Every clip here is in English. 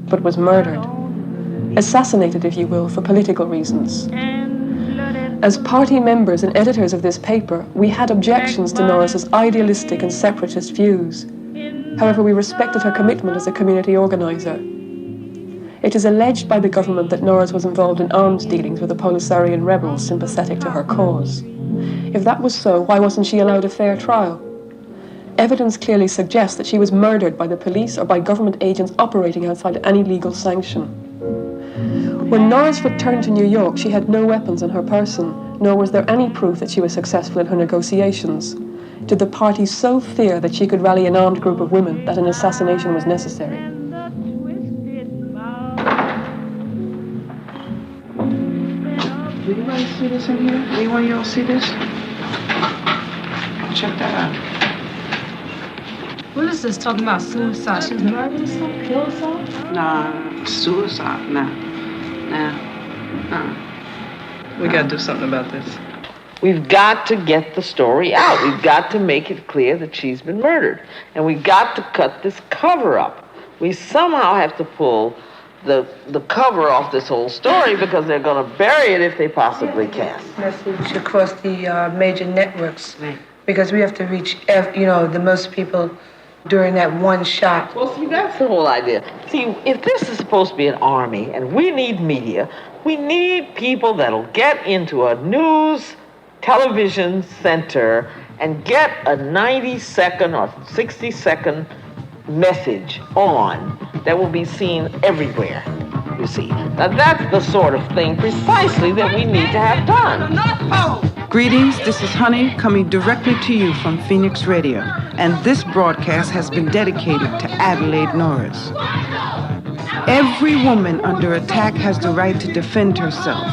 but was murdered. Assassinated, if you will, for political reasons. As party members and editors of this paper, we had objections to Norris's idealistic and separatist views. However, we respected her commitment as a community organizer. It is alleged by the government that Norris was involved in arms dealings with the Polisarian rebels sympathetic to her cause. If that was so, why wasn't she allowed a fair trial? Evidence clearly suggests that she was murdered by the police or by government agents operating outside any legal sanction. When Norris returned to New York, she had no weapons on her person, nor was there any proof that she was successful in her negotiations. Did the party so fear that she could rally an armed group of women that an assassination was necessary? Do anybody see this in here? Anyone of y'all see this? Check that out. What is this talking about? Suicide? She was murdered or something? Killed herself? Nah, suicide. Nah. We gotta do something about this. We've got to get the story out. We've got to make it clear that she's been murdered. And we've got to cut this cover up. We somehow have to pull the cover off this whole story because they're going to bury it if they possibly can. Message across the major networks, because we have to reach, the most people during that one shot. Well, see, that's the whole idea. See, if this is supposed to be an army and we need media, we need people that'll get into a news television center and get a 90-second or 60-second message on that will be seen everywhere, you see. Now, that's the sort of thing precisely that we need to have done. Greetings, this is Honey coming directly to you from Phoenix Radio, and this broadcast has been dedicated to Adelaide Norris. Every woman under attack has the right to defend herself,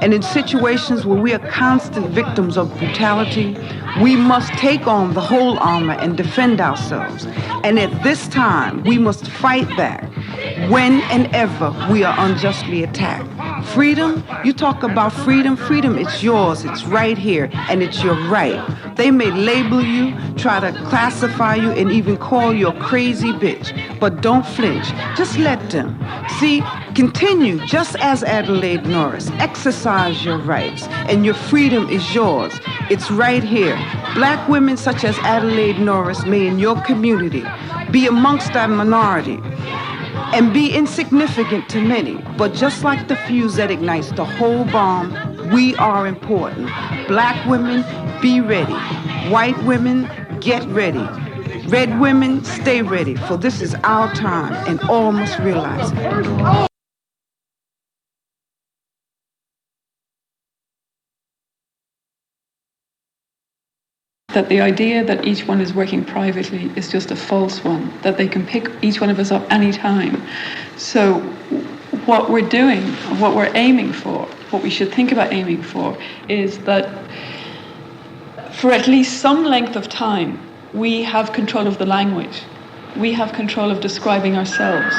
and in situations where we are constant victims of brutality, we must take on the whole armor and defend ourselves. And at this time, we must fight back when and ever we are unjustly attacked. Freedom, you talk about freedom. Freedom, it's yours. It's right here, and it's your right. They may label you, try to classify you, and even call you a crazy bitch. But don't flinch. Just let them. See, continue just as Adelaide Norris. Exercise your rights, and your freedom is yours. It's right here. Black women such as Adelaide Norris may in your community be amongst that minority and be insignificant to many, but just like the fuse that ignites the whole bomb, we are important. Black women, be ready. White women, get ready. Red women, stay ready, for this is our time, and all must realize it. That the idea that each one is working privately is just a false one, that they can pick each one of us up any time. So what we're doing, what we're aiming for, what we should think about aiming for, is that for at least some length of time, we have control of the language. We have control of describing ourselves.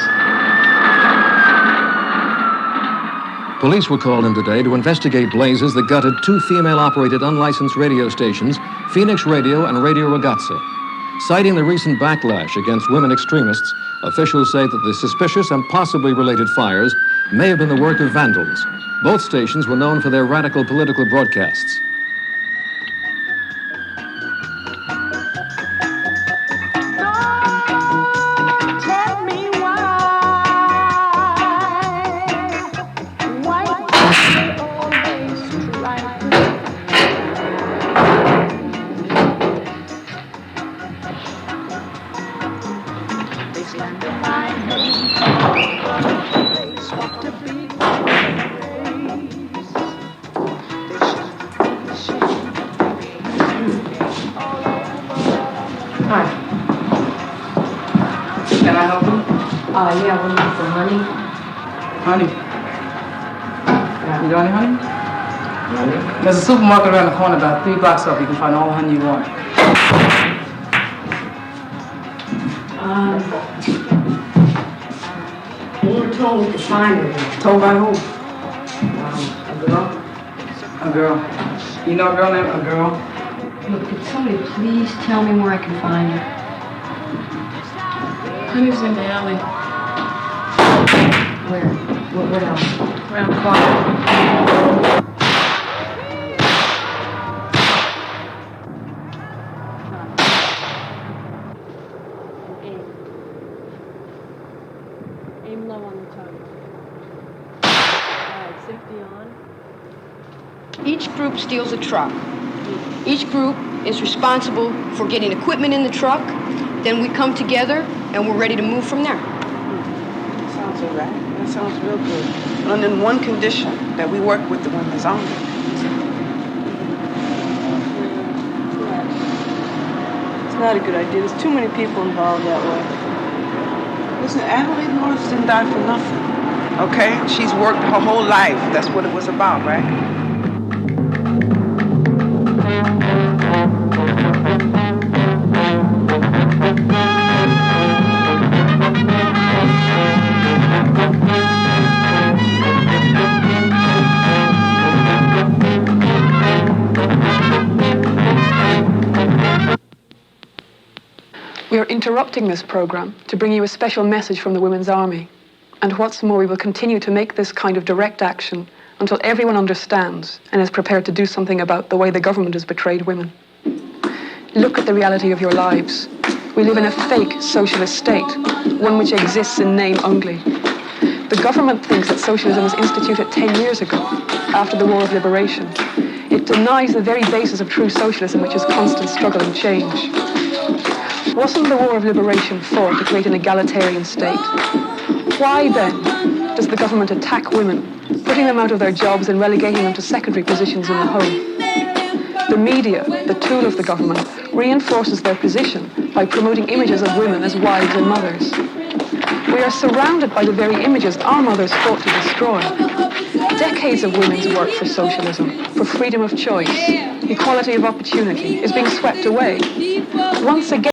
Police were called in today to investigate blazes that gutted two female-operated unlicensed radio stations, Phoenix Radio and Radio Ragazza. Citing the recent backlash against women extremists, officials say that the suspicious and possibly related fires may have been the work of vandals. Both stations were known for their radical political broadcasts. Hi. Can I help you? Yeah, we're looking for honey. Honey. Yeah. You got any honey? Honey? There's a supermarket around the corner about 3 blocks up. You can find all the honey you want. We were told to find her. Told by who? A girl. A girl. You know a girl named a girl? Look, could somebody please tell me where I can find her? Honey's in the alley. Where? What else? Around the corner. Aim low on the tongue. Alright, safety on. Each group steals a truck. Each group is responsible for getting equipment in the truck. Then we come together and we're ready to move from there. That sounds all right. That sounds real good. And in one condition, that we work with the women's army. It's not a good idea. There's too many people involved that way. Listen, Adelaide Norris didn't die for nothing. Okay? She's worked her whole life. That's what it was about, right? We are interrupting this program to bring you a special message from the Women's Army. And what's more, we will continue to make this kind of direct action until everyone understands and is prepared to do something about the way the government has betrayed women. Look at the reality of your lives. We live in a fake socialist state, one which exists in name only. The government thinks that socialism was instituted 10 years ago, after the War of Liberation. It denies the very basis of true socialism, which is constant struggle and change. Wasn't the War of Liberation fought to create an egalitarian state? Why then does the government attack women, putting them out of their jobs and relegating them to secondary positions in the home? The media, the tool of the government, reinforces their position by promoting images of women as wives and mothers. We are surrounded by the very images our mothers fought to destroy. Decades of women's work for socialism, for freedom of choice, equality of opportunity, is being swept away. Once again,